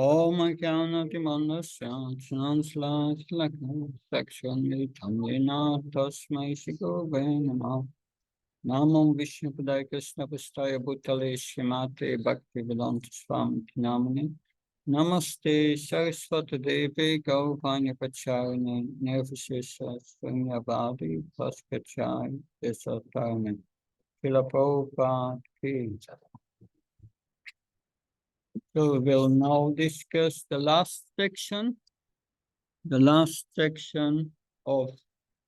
Om Jnanatimanasya Jnanslaklakna Sakshanvitamyena Tasmai Shigove Namah Namam Vishnupadaya Krishna Pastaya Bhutale Shrimate Bhakti Vedanta Swami Namani Namaste Saraswati Devi Gaurvanya Pacharine Nirvishesha Srinyavadi Paskachai Desatarane Srila Prabhupada Ki. So we will now discuss the last section of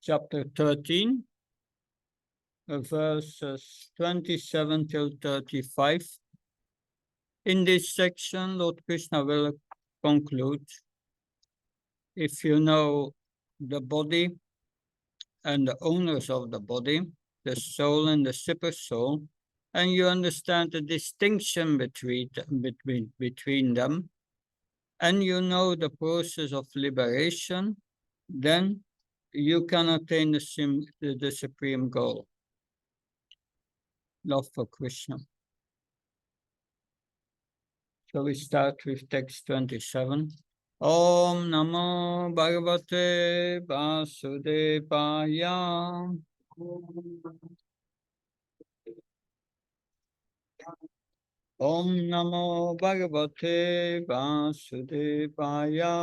chapter 13, verses 27 till 35. In this section, Lord Krishna will conclude, if you know the body and the owners of the body, the soul and the super soul, and you understand the distinction between them, and you know the process of liberation, then you can attain the supreme goal, love for Krishna. So we start with text 27. Om Namo Bhagavate Vasudevaya. Om Namo Bhagavate Vasudevaya.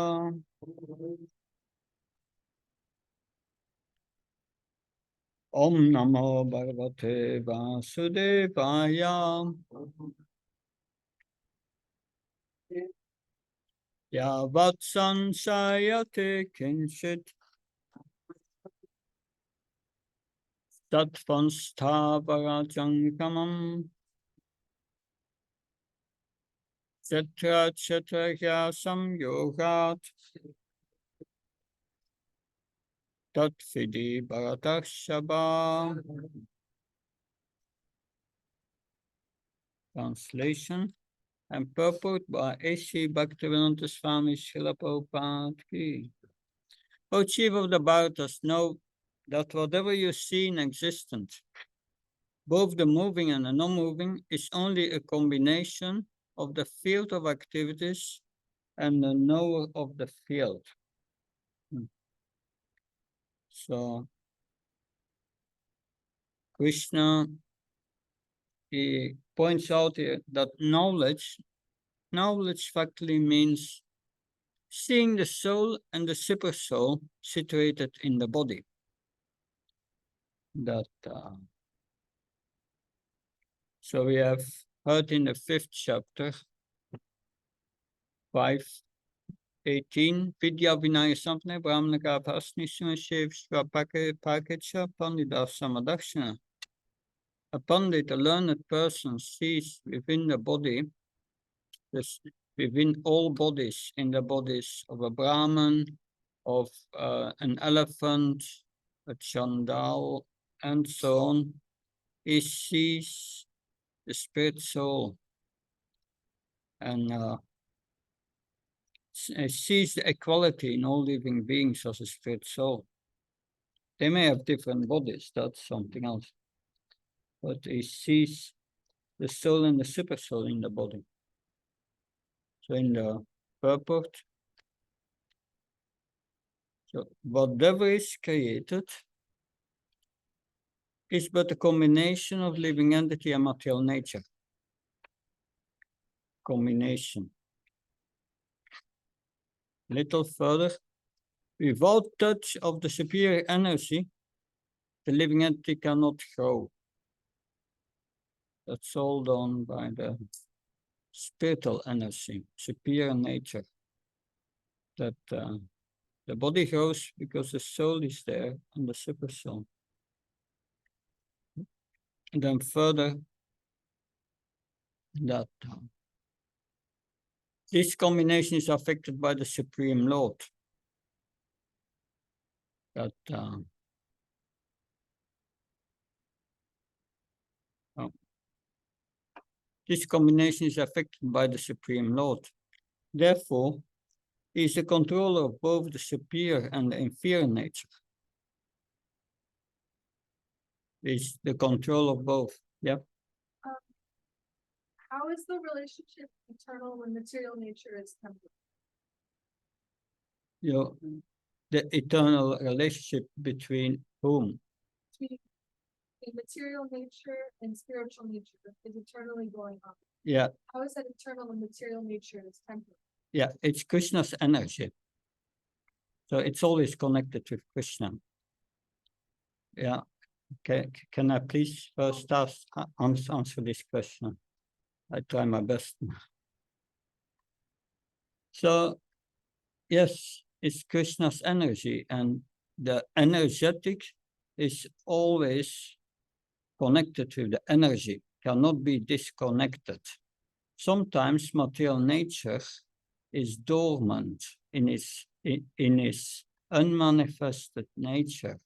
Om Namo Bhagavate Vasudevaya. Yavat sansayate kinchit tatvansthavarajankamam chatra chatraya samyogat tatfidi bharatashaba. Translation and purport by A.C. Bhaktivedanta Swami Srila Prabhupada Ki. O chief of the Bharatas, know that whatever you see in existence, both the moving and the non-moving, is only a combination of the field of activities and the knower of the field. So, Krishna, he points out here that knowledge factually means seeing the soul and the super soul situated in the body. So we have heard in the 5th chapter, 5:18, Vidya Vinaya Sampane Brahmanaka Bhasni Sunashev Pakecha Pandita Samadakshana. A pandit, a learned person, sees within the body, within all bodies, in the bodies of a Brahman, of an elephant, a chandal, and so on. He sees the spirit soul and sees the equality in all living beings as a spirit soul. They may have different bodies, that's something else. But he sees the soul and the super soul in the body. So in the purport, so whatever is created is but a combination of living entity and material nature. Combination. Little further, without touch of the superior energy, the living entity cannot grow. That's all done by the spiritual energy, superior nature. That the body grows because the soul is there and the super soul. And then further, that this combination is affected by the Supreme Lord. That this combination is affected by the Supreme Lord. Therefore, he is the controller of both the superior and the inferior nature. He is the control of both. Yeah. How is the relationship eternal when material nature is temporal? The eternal relationship between whom? Between the material nature and spiritual nature is eternally going on. Yeah. How is that eternal when material nature is temporal? Yeah, it's Krishna's energy. So it's always connected with Krishna. Yeah. Okay. Can I please first answer this question? I try my best. So, yes, it's Krishna's energy, and the energetic is always connected with the energy, cannot be disconnected. Sometimes material nature is dormant in its unmanifested nature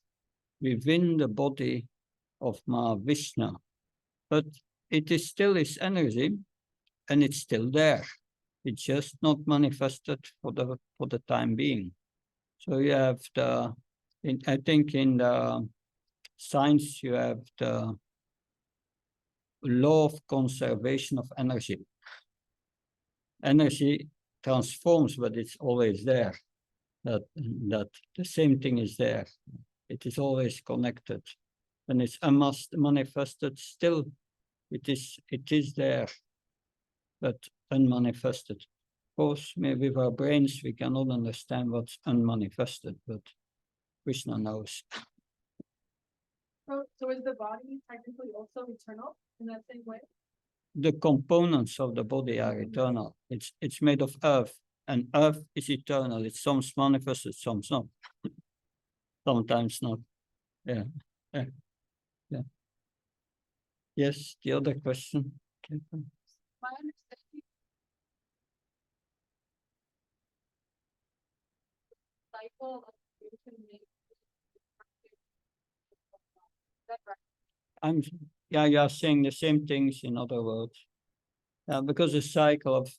within the body of Mahavishnu, but it is still his energy, and it's still there. It's just not manifested for the time being. So you have I think in the science you have the law of conservation of energy. Energy transforms, but it's always there. That the same thing is there. It is always connected. When it's manifested, still it is there, but unmanifested. Of course, maybe with our brains we cannot understand what's unmanifested, but Krishna knows. So is the body technically also eternal in that same way? The components of the body are eternal. It's made of earth, and earth is eternal. It's some manifested, some not. Sometimes not. Yeah. Yeah. Yeah. Yes, the other question. My understanding cycle of creation makes that right? You are saying the same things in other words. Because the cycle of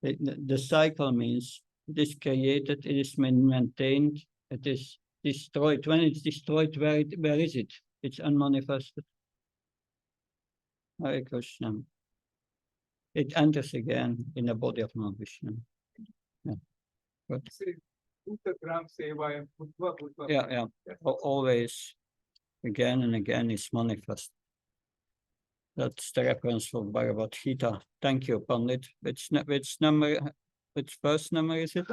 the cycle means it is created, it is maintained, it is destroyed. When it's destroyed, where is it? It's unmanifested. Hare Krishna. It enters again in the body of Mahavishnu. Yeah. But, yeah. Always, again and again, is manifest. That's the reference for Bhagavad Gita. Thank you, Pandit. Which first number is it?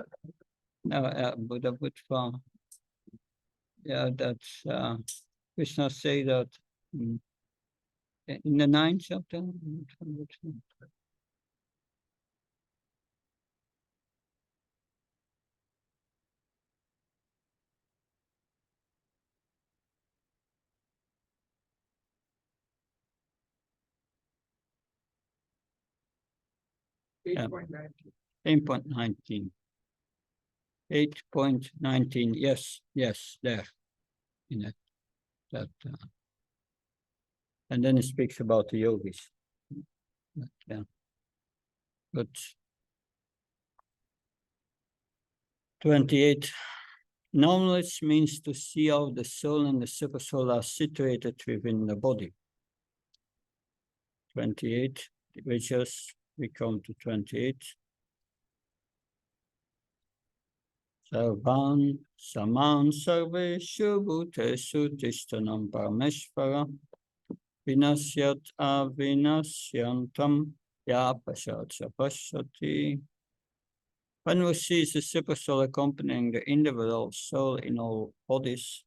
Buddha Buddha. Yeah, that's Krishna say that in the 9th chapter. 8.19. 8.19. Yes, there. In it. That. And then it speaks about the yogis. Yeah. But 28. Knowledge means to see how the soul and the supersoul are situated within the body. 28, we come to 28. Sarvan saman sarveshu bhuteshu tishtanam parameshvara vinasyat avinasyantam yapashat sapashati. When we see the supersoul accompanying the individual soul in all bodies,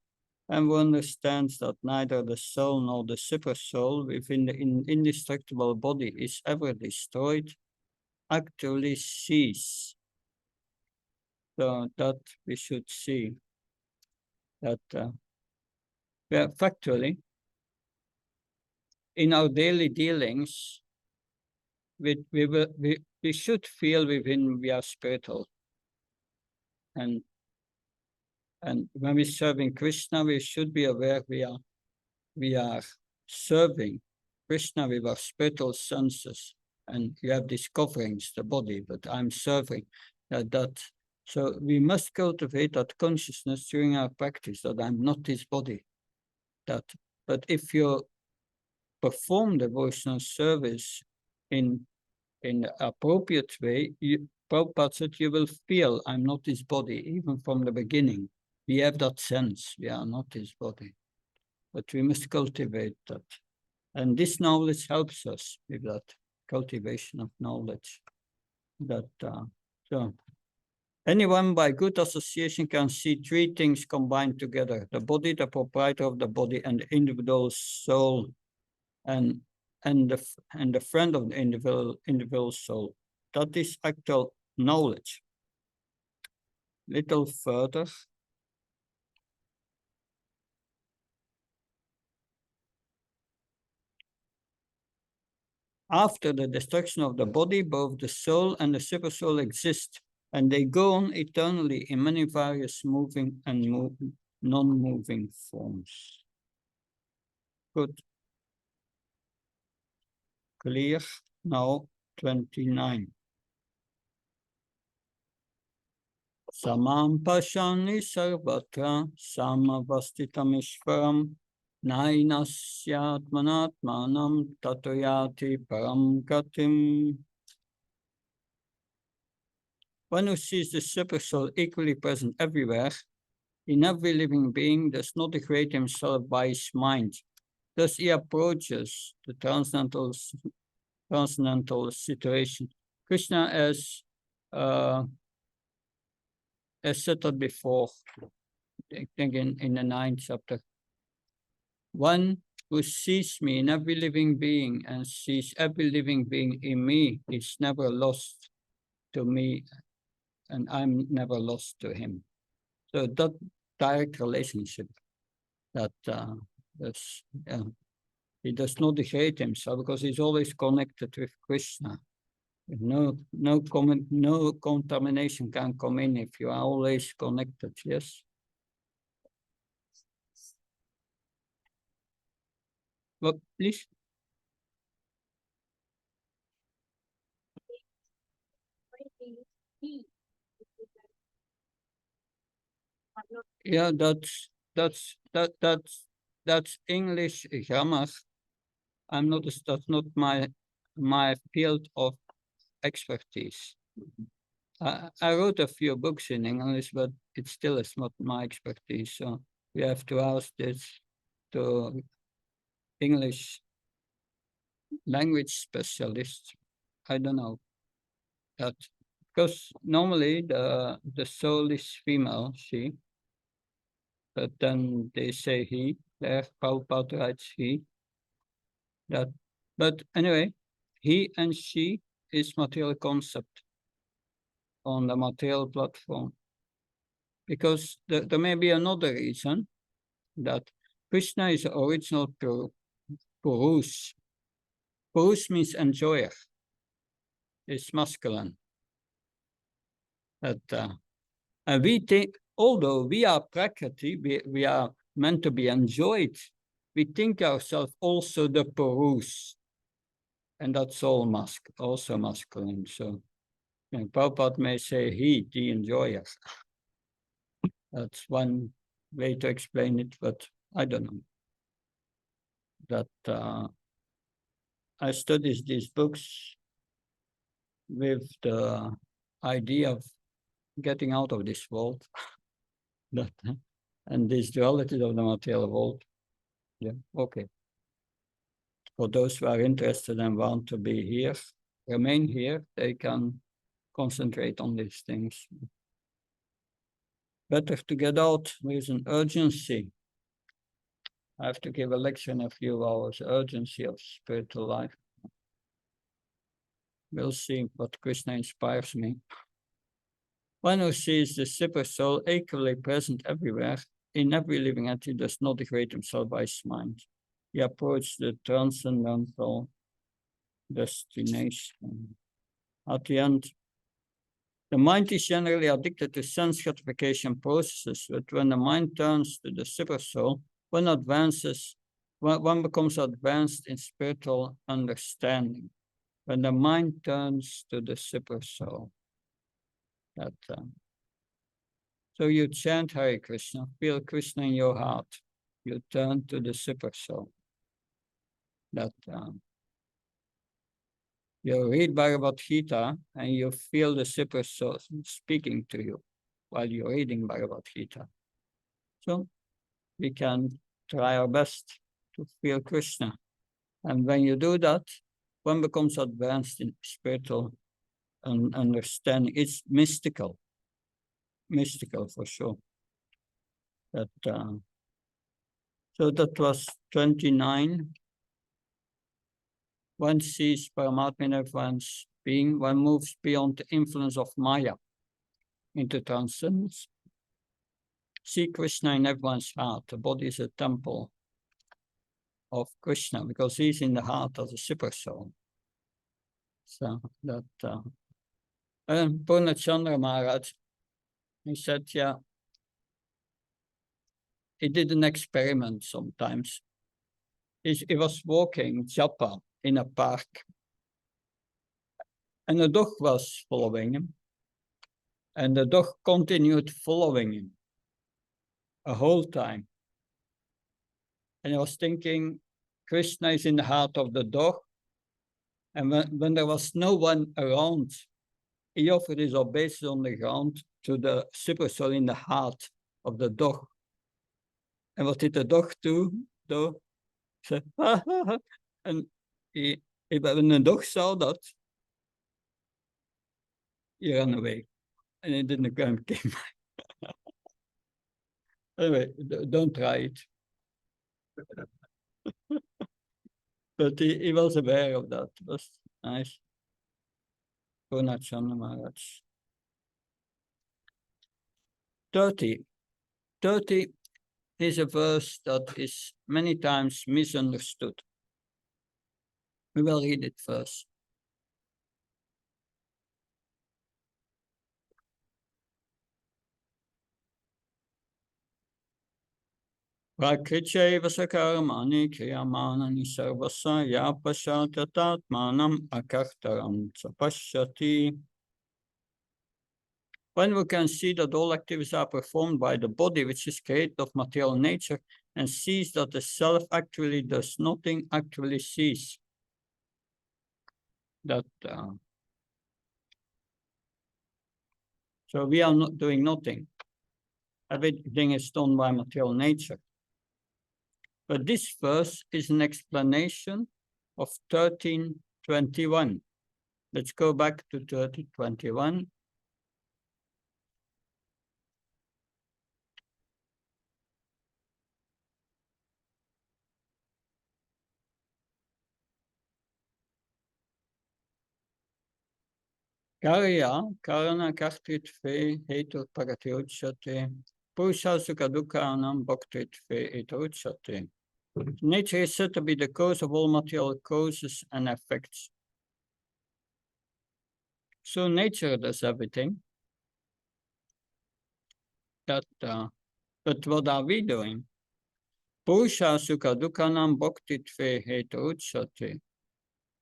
and one understands that neither the soul nor the supersoul within the indestructible body is ever destroyed, actually cease. So that we should see that factually, in our daily dealings, we should feel within we are spiritual. And when we're serving Krishna, we should be aware we are serving Krishna with our spiritual senses, and you have these coverings, the body, but I'm serving that. So we must cultivate that consciousness during our practice that I'm not this body. But if you perform devotional service in in the appropriate way, Prabhupada said, you will feel I'm not his body, even from the beginning. We have that sense, we are not his body. But we must cultivate that. And this knowledge helps us with that cultivation of knowledge. So anyone by good association can see three things combined together: the body, the proprietor of the body, and the individual soul, and the friend of the individual soul. That is actual knowledge. Little further. After the destruction of the body, both the soul and the supersoul exist, and they go on eternally in many various moving and non-moving forms. Good. Clear? Now 29. Samam pashani sarvatra samavasthitamishvaram nainasyatmanatmanam tatoyati param gatim. One who sees the supersoul equally present everywhere, in every living being, does not degrade himself by his mind. Thus he approaches the transcendental situation. Krishna has said that before, I think in the 9th chapter. One who sees me in every living being and sees every living being in me is never lost to me, and I'm never lost to him. So that direct relationship, that he does not degrade himself because he's always connected with Krishna. No contamination can come in if you are always connected. Yes. Well, please. Yeah, that's English grammar. That's not my field of expertise. I wrote a few books in English, but it still is not my expertise. So we have to ask this to English language specialists. I don't know that, because normally the soul is female, she, but then they say he. There, Prabhupada writes he. That, but anyway, he and she is material concept on the material platform. Because there may be another reason that Krishna is the original Purush. Purush means enjoyer. It's masculine. And we think, although we are Prakriti, we are meant to be enjoyed, we think ourselves also the Purush. And that's all also masculine. So Prabhupada may say he, the enjoyer. That's one way to explain it, but I don't know. That I studied these books with the idea of getting out of this world, and this duality of the material world. Yeah, okay. For those who are interested and want to be here, remain here, they can concentrate on these things. Better to get out with an urgency. I have to give a lecture in a few hours, urgency of spiritual life. We'll see what Krishna inspires me. One who sees the super soul equally present everywhere, in every living entity, does not degrade himself by his mind. He approaches the transcendental destination. At the end, the mind is generally addicted to sense gratification processes, but when the mind turns to the super soul, one becomes advanced in spiritual understanding. When the mind turns to the super soul, so you chant Hare Krishna, feel Krishna in your heart. You turn to the super soul. You read Bhagavad Gita and you feel the super soul speaking to you while you're reading Bhagavad Gita. So we can try our best to feel Krishna. And when you do that, one becomes advanced in spiritual and understanding. It's mystical for sure. That so that was 29. One sees Paramatma in everyone's being, one moves beyond the influence of Maya into transcendence. See Krishna in everyone's heart. The body is a temple of Krishna because he's in the heart as a super soul. So that Purnachandra Maharaj, he said, yeah, he did an experiment sometimes. He was walking japa in a park, and a dog was following him, and the dog continued following him a whole time. And I was thinking, Krishna is in the heart of the dog, and when there was no one around, he offered his obeisance on the ground to the super soul in the heart of the dog. And what did the dog do? Though? Said, ha, ha, ha. And when the dog saw that, he ran away. And he didn't came back. Anyway, don't try it. But he was aware of that. It was nice. Purnachandra Maharaj. 30. 30 is a verse that is many times misunderstood. We will read it first. Prakricheva sakarmani kriyamanani sarvasa yapashatatmanam akartaram sapashyati. When we can see that all activities are performed by the body, which is created of material nature, and sees that the self actually does nothing, actually sees that. So we are not doing nothing. Everything is done by material nature. But this verse is an explanation of 13:21. Let's go back to 13:21. Karya, karana kartritve hetu pragatyuchate, purusha sukhadukanam bhaktritve etuchate. Nature is said to be the cause of all material causes and effects. So nature does everything. But what are we doing? Purusha sukhadukanam bhaktritve etuchate.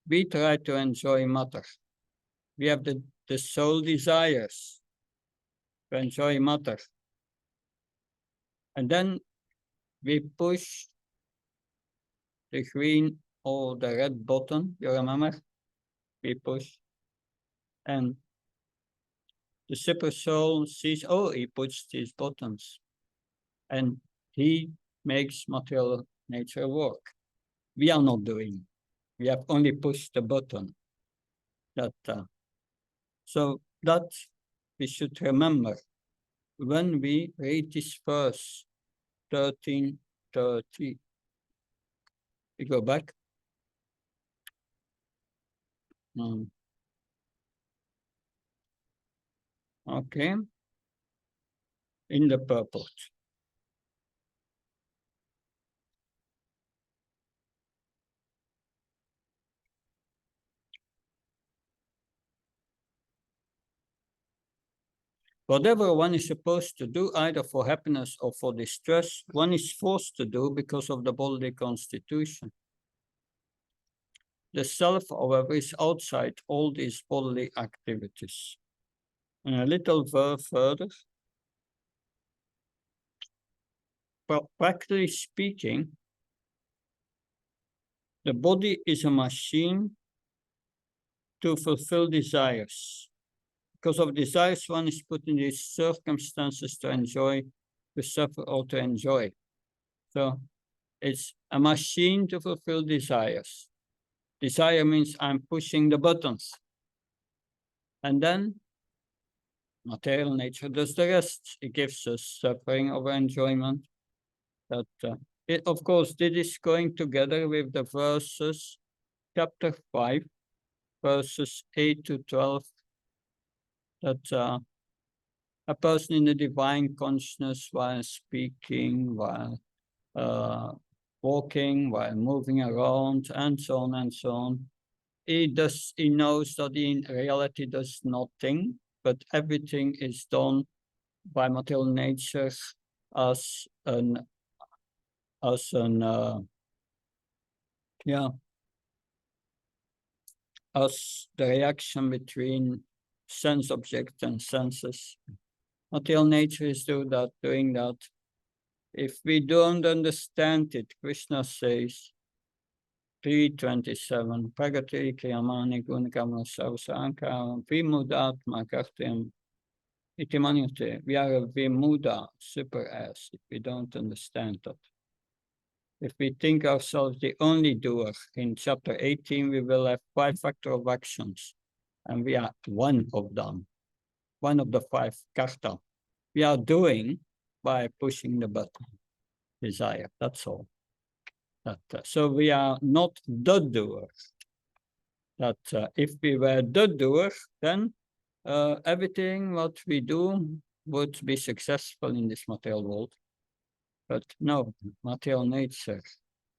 We try to enjoy matter. We have the soul desires to enjoy matter. And then we push the green or the red button, you remember? We push. And the super soul sees, oh, he pushed these buttons. And he makes material nature work. We are not doing. We have only pushed the button. So that we should remember when we read this verse 13:30. We go back. Okay. In the purport. Whatever one is supposed to do, either for happiness or for distress, one is forced to do because of the bodily constitution. The self, however, is outside all these bodily activities. And a little further, practically speaking, the body is a machine to fulfill desires. Because of desires, one is put in these circumstances to enjoy, to suffer, or to enjoy. So it's a machine to fulfill desires. Desire means I'm pushing the buttons. And then material nature does the rest. It gives us suffering or enjoyment. That of course, this is going together with the verses, chapter 5, verses 8 to 12, that a person in the divine consciousness, while speaking, while walking, while moving around, and so on, he knows that he in reality does nothing, but everything is done by material nature as the reaction between sense object and senses. Material nature is doing that. If we don't understand it, Krishna says, 3:27, Pragati Kiyamani Gunakamana Sarvasankara Vimudatma Kartyam Itimanyate. We are a Vimuda, super ass, if we don't understand that. If we think ourselves the only doer, in chapter 18, we will have 5 factors of actions, and we are one of them, one of the 5 karta. We are doing by pushing the button, desire, that's all. So we are not the doer. That if we were the doer, then everything what we do would be successful in this material world. But no, material nature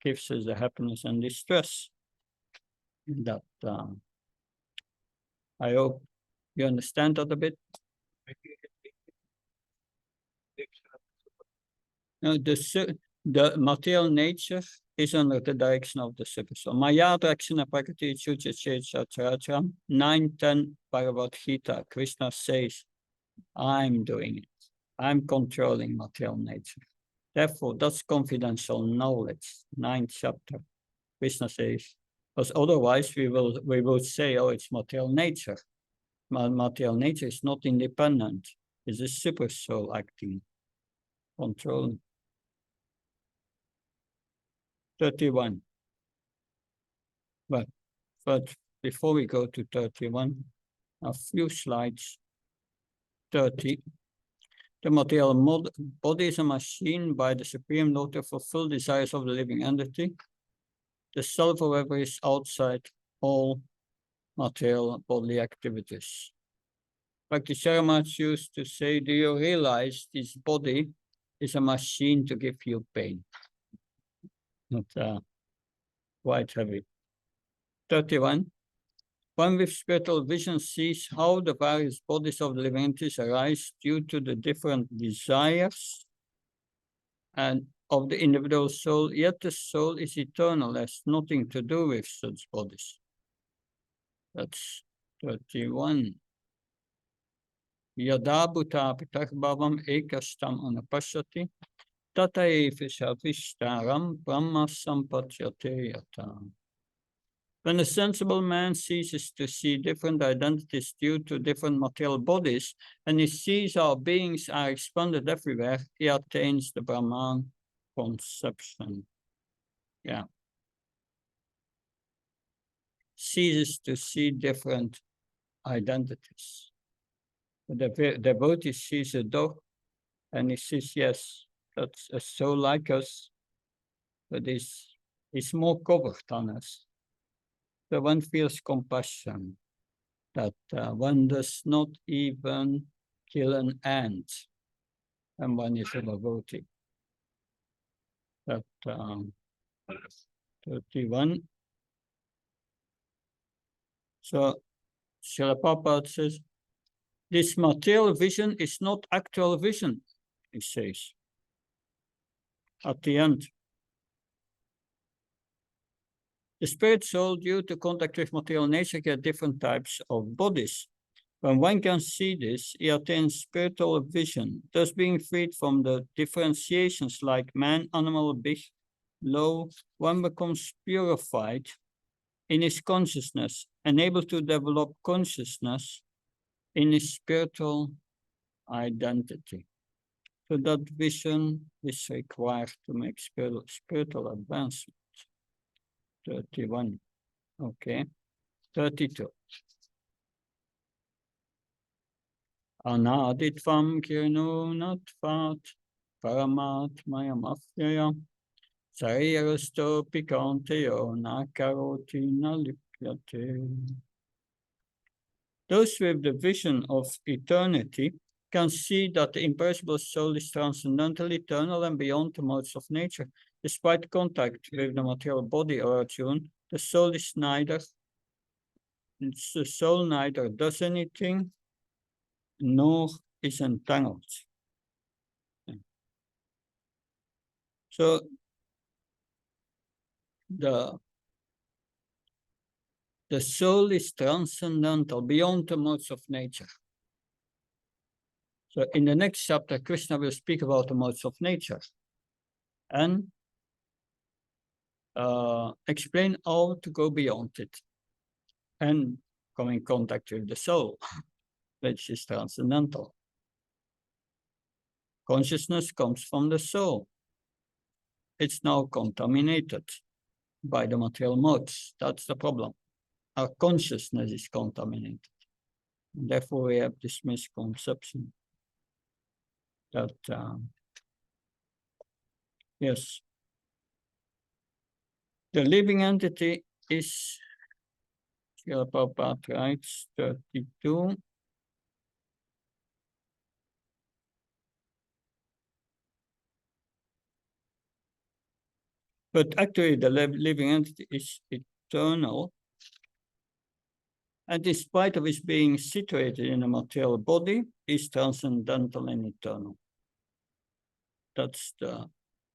gives us the happiness and distress. That I hope you understand that a bit. No, the material nature is under the direction of the super soul. Maya Drakshana Prakati Chucha Chechacharacharam 9:10 Bhagavad Gita. Krishna says, I'm doing it. I'm controlling material nature. Therefore, that's confidential knowledge. 9th chapter. Krishna says, because otherwise we will say, oh, it's material nature. Material nature is not independent. It's a super soul acting, controlling. 31. But before we go to 31, a few slides. 30. The material body is a machine by the Supreme Lord to fulfill desires of the living entity. The self, however, is outside all material bodily activities. Bhakti Sharamach used to say, do you realize this body is a machine to give you pain? Not quite heavy. 31. One with spiritual vision sees how the various bodies of the living entities arise due to the different desires and of the individual soul, yet the soul is eternal, has nothing to do with such bodies. That's 31. Yada bhuta pitak bhavam ekastam anupashyati tataeva savishtaram brahma sampajyate yata. When a sensible man ceases to see different identities due to different material bodies, and he sees how beings are expanded everywhere, he attains the Brahman conception. Yeah. Ceases to see different identities. The devotee sees a dog and he says, yes, that's a soul like us, but it's more covered than us. So one feels compassion that one does not even kill an ant and one is a devotee. That 31. So Srila Prabhupada says, this material vision is not actual vision, he says at the end. The spirit soul, due to contact with material nature, get different types of bodies. When one can see this, he attains spiritual vision, thus being freed from the differentiations like man, animal, big, low. One becomes purified in his consciousness and able to develop consciousness in his spiritual identity. So that vision is required to make spiritual advancement. 31. Okay. 32. Anaditvam kirno natvat paramatmayamafyaya sarirasto pikanteyo nakaroti nalipyate. Those with the vision of eternity can see that the imperishable soul is transcendental, eternal, and beyond the modes of nature. Despite contact with the material body or Arjuna, the soul neither does anything nor is entangled. So the soul is transcendental, beyond the modes of nature. So in the next chapter, Krishna will speak about the modes of nature and explain how to go beyond it and come in contact with the soul, which is transcendental. Consciousness comes from the soul. It's now contaminated by the material modes. That's the problem. Our consciousness is contaminated. And therefore, we have this misconception that, yes, the living entity is, Prabhupada writes, 32. But actually, the living entity is eternal. And in spite of its being situated in a material body, is transcendental and eternal. That's the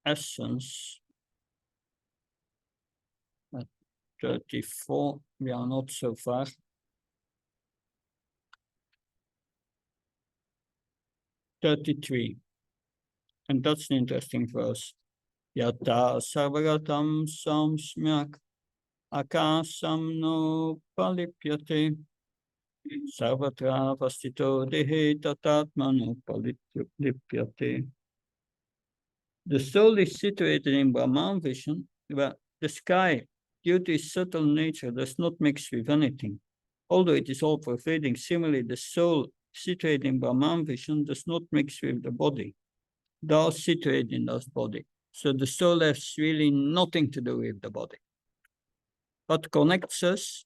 essence. At 34, we are not so far. 33. And that's an interesting verse. Yata sarvagatam samsmyak akasam no palipyate sarvatra vastito dehe tatatmano palipyate. The soul is situated in Brahman vision, where the sky, due to its subtle nature, does not mix with anything. Although it is all pervading, similarly, the soul situated in Brahman vision does not mix with the body, though situated in that body. So the soul has really nothing to do with the body. What connects us?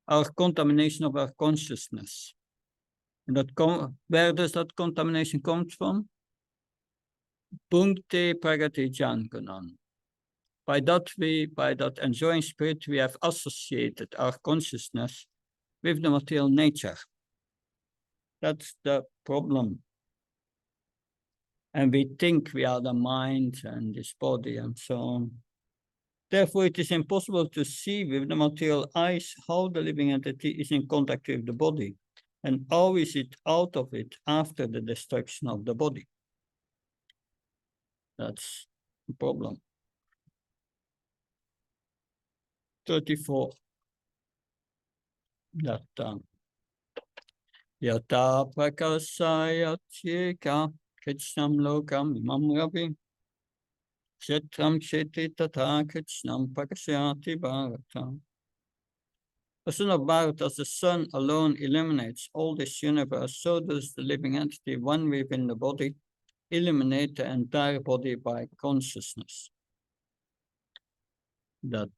Our contamination of our consciousness. And where does that contamination come from? Punkte pragati jangunan. By that enjoying spirit, we have associated our consciousness with the material nature. That's the problem. And we think we are the mind and this body and so on. Therefore, it is impossible to see with the material eyes how the living entity is in contact with the body and how is it out of it after the destruction of the body. That's the problem. 34. Yata prakasayacheka krichnam lokam imam ravi kshetram ksheti tata krichnam prakasayati bharata. As soon as Bharata, as the sun alone eliminates all this universe, so does the living entity, one within the body, eliminate the entire body by consciousness. That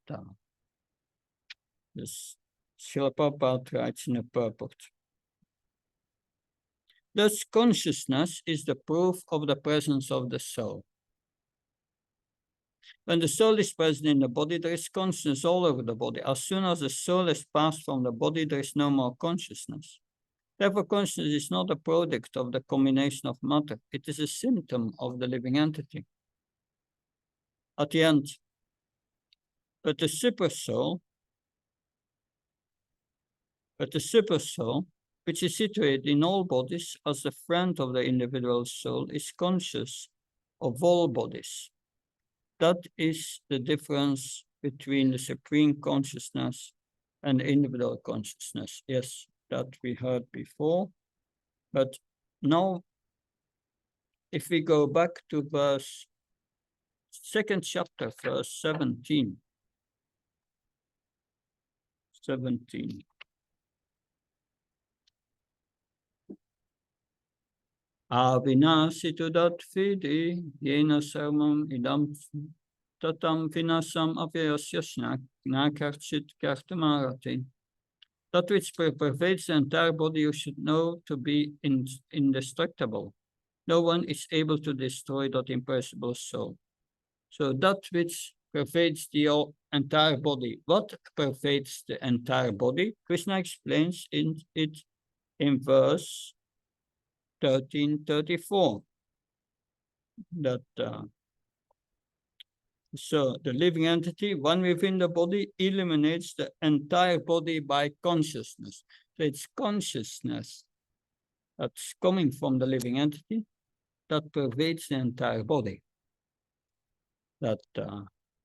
this Srila Prabhupada writes in a purport. Thus, consciousness is the proof of the presence of the soul. When the soul is present in the body, there is consciousness all over the body. As soon as the soul has passed from the body, there is no more consciousness. Therefore, consciousness is not a product of the combination of matter. It is a symptom of the living entity. At the end, but the super soul, which is situated in all bodies as the friend of the individual soul, is conscious of all bodies. That is the difference between the supreme consciousness and individual consciousness. Yes, that we heard before. But now, if we go back to verse second chapter, verse 17. 17. Avinasitu dat fidi, jena sermum idam tatam vinasam avyasya nakarchit kartamarati. That which pervades the entire body you should know to be indestructible. No one is able to destroy that imperishable soul. So that which pervades the entire body. What pervades the entire body? Krishna explains it in verse 1334. That so the living entity, one within the body, illuminates the entire body by consciousness. So it's consciousness that's coming from the living entity that pervades the entire body. That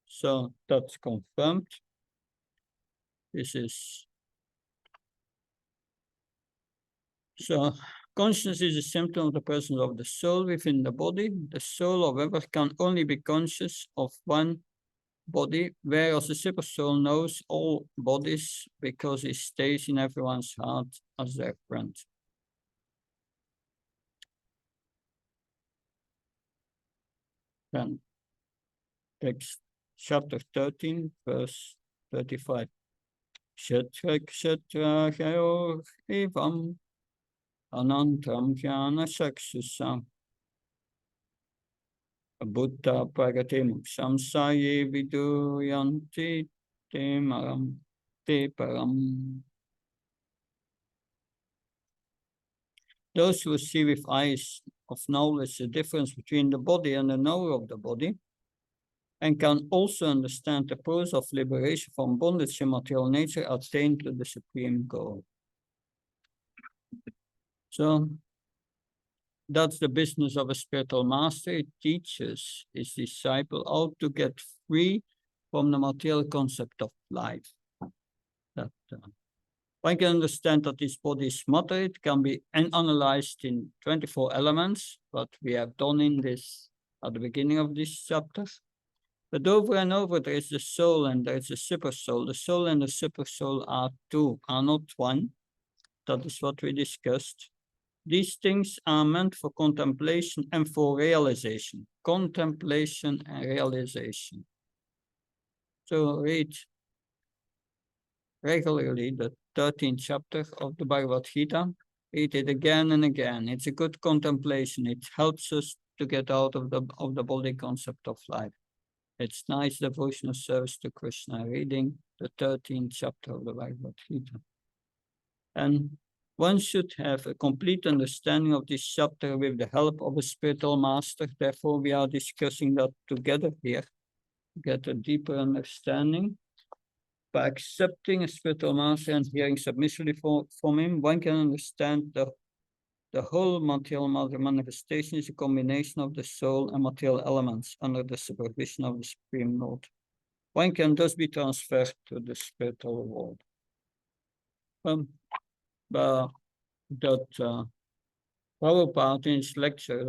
so that's confirmed. This is so consciousness is a symptom of the presence of the soul within the body. The soul, however, can only be conscious of one body, whereas the super soul knows all bodies because it stays in everyone's heart as their friend. Then text chapter 13, verse 35. Kshetra kshetra chayor evam anantram jnana chakshusam Buddha pragatim samsaye viduyanti te maram te param. Those who see with eyes of knowledge the difference between the body and the knower of the body, and can also understand the process of liberation from bondage in material nature, attain to the supreme goal. So that's the business of a spiritual master. It teaches his disciple how to get free from the material concept of life. That one can understand that this body is matter. It can be analyzed in 24 elements, what we have done in this at the beginning of this chapter. But over and over, there is the soul and there is the super soul. The soul and the super soul are two, are not one. That is what we discussed. These things are meant for contemplation and for realization. Contemplation and realization. So read regularly the 13th chapter of the Bhagavad Gita. Read it again and again. It's a good contemplation. It helps us to get out of the body concept of life. It's nice devotional service to Krishna, reading the 13th chapter of the Bhagavad Gita. And one should have a complete understanding of this chapter with the help of a spiritual master. Therefore, we are discussing that together here to get a deeper understanding. By accepting a spiritual master and hearing submissively from him, one can understand the whole material manifestation is a combination of the soul and material elements under the supervision of the Supreme Lord. One can thus be transferred to the spiritual world. But that Prabhupada in his lecture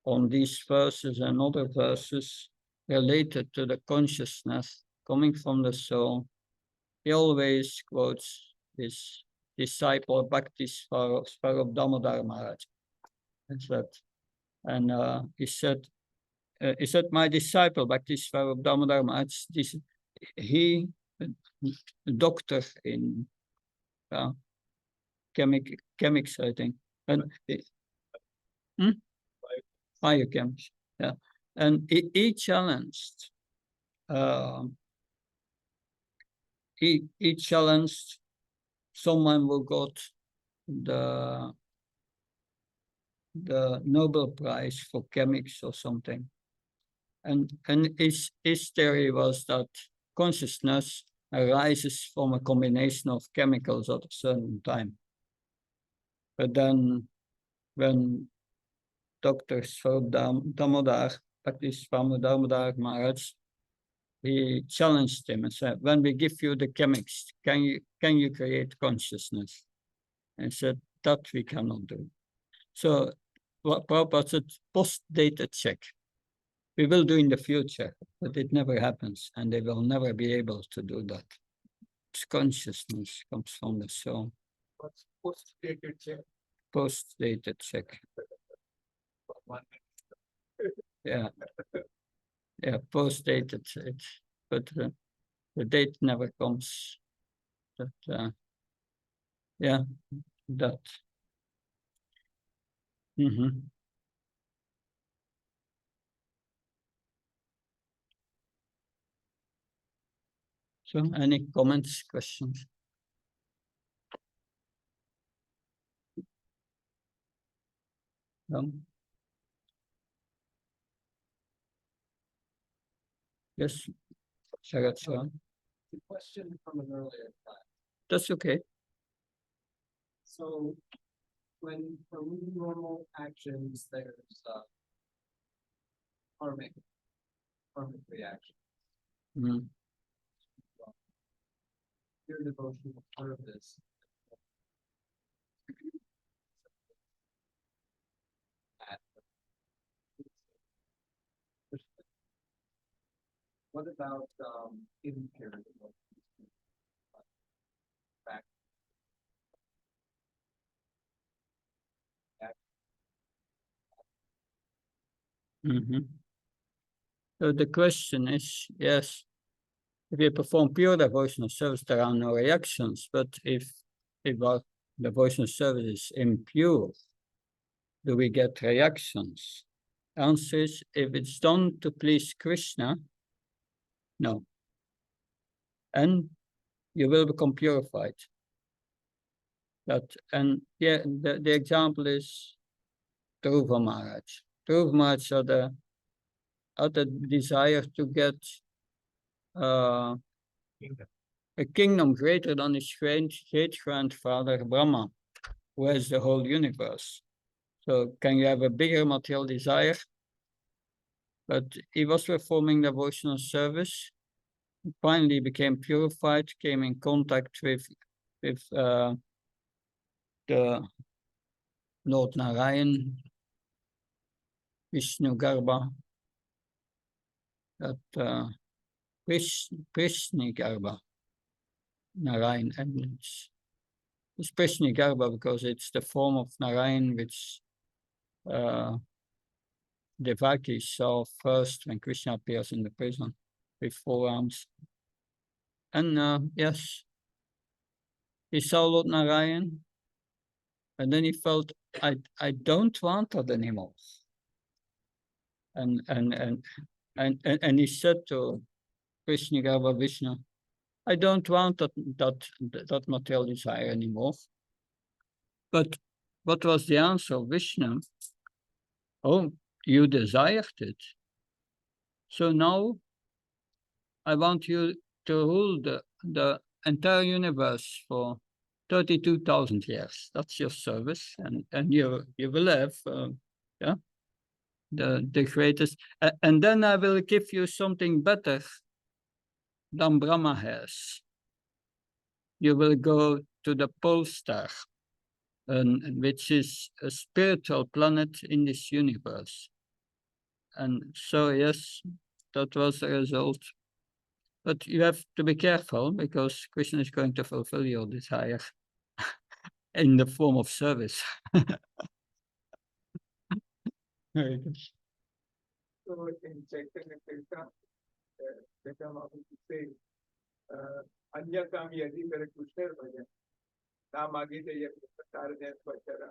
on these verses and other verses related to the consciousness coming from the soul, he always quotes his disciple Bhakti Svarup Damodar Maharaj. And he said, my disciple Bhakti Svarup Damodar Maharaj, he, a doctor in chemics, I think, and biochemistry, yeah, and he challenged. He challenged someone who got the Nobel Prize for chemics or something, and his theory was that consciousness arises from a combination of chemicals at a certain time. But then, when Dr. Damodar, Bhakti Damodar Maharaj, he challenged him and said, when we give you the chemics, can you create consciousness? And he said, that we cannot do. So what Prabhupada said, post-data check. We will do in the future, but it never happens, and they will never be able to do that. It's consciousness comes from the soul. What's post-dated check? Post-data check. Yeah. Yeah, post-dated it, but the date never comes. But yeah, that. So, any comments, questions? No? Yes, Sharat Shah. The question from an earlier time. That's okay. So when from normal actions, there's karmic reaction. Mm. Your devotional service. What about impaired emotions? Back. So the question is, yes, if you perform pure devotional service, there are no reactions. But if our devotional service is impure, do we get reactions? Answer is, if it's done to please Krishna, no. And you will become purified. And yeah, the example is Dhruva Maharaj. Dhruva Maharaj had the desire to get a kingdom greater than his great-grandfather Brahma, who has the whole universe. So can you have a bigger material desire? But he was performing devotional service, finally became purified, came in contact with the Lord Narayan, Vishnu Garba, that Prishni Garba, Narayan, and it's Prishni Garba because it's the form of Narayan which Devaki saw first when Krishna appears in the prison with 4 arms. And yes, he saw Lord Narayan, and then he felt, I don't want that anymore. And he said to Krishna Garba Vishnu, I don't want that material desire anymore. But what was the answer of Vishnu? Oh, you desired it. So now I want you to rule the entire universe for 32,000 years. That's your service, and you will have the greatest. And then I will give you something better than Brahma has. You will go to the pole star, which is a spiritual planet in this universe. And so, yes, that was the result. But you have to be careful because Krishna is going to fulfill your desire in the form of service. Very good. So in Chaitanya Kirtan, they come up to say, Anya Kami Adi Mere Krishna Bhajan. Na Magi Te Yak Tar Jan Pachara.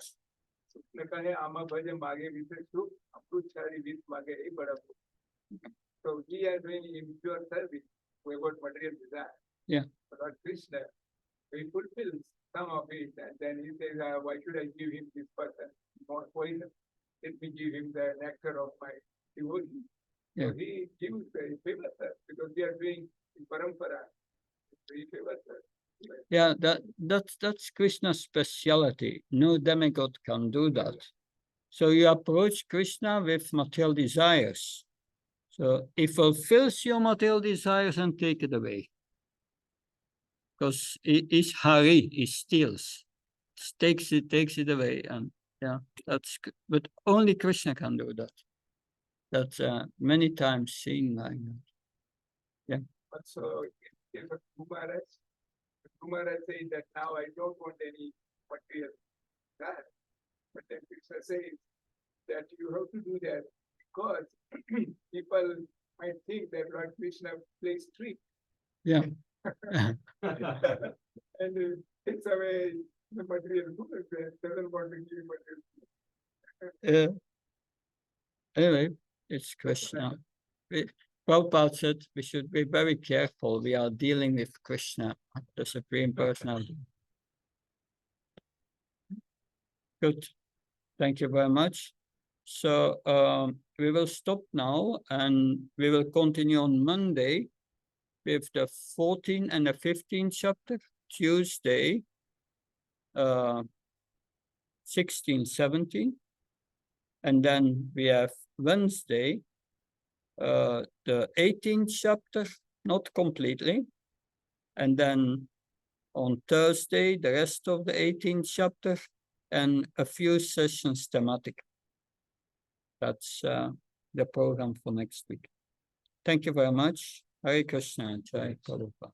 Krishna Kahe Ama Bhajan Mage Vise Suk, Amrut Chari Vis Mage E Bada. So we are doing impure service. We got material desire. Yeah. But Krishna, he fulfills some of it, and then he says, why should I give him this person more poison? Let me give him the nectar of my devotion. Yeah. So he gives the favors us because we are doing parampara. He favors us. Yeah, that's Krishna's speciality. No demigod can do that. So you approach Krishna with material desires. So he fulfills your material desires and take it away. Because he is Hari, he steals. Takes it away. And yeah, but only Krishna can do that. That's many times seen like that. Also, in the Kumaras says that now I don't want any material that. But then Krishna says that you have to do that because people might think that Lord Krishna plays trick. Yeah. And takes away the material goods and doesn't want to give material. Anyway, it's Krishna. Prabhupada said we should be very careful. We are dealing with Krishna, the Supreme Personality. Good. Thank you very much. So we will stop now and we will continue on Monday with the 14th and the 15th chapter, Tuesday, 16, 17. And then we have Wednesday, the 18th chapter, not completely. And then on Thursday, the rest of the 18th chapter and a few sessions thematic. That's the program for next week. Thank you very much. Hare Krishna and Jai Prabhupada.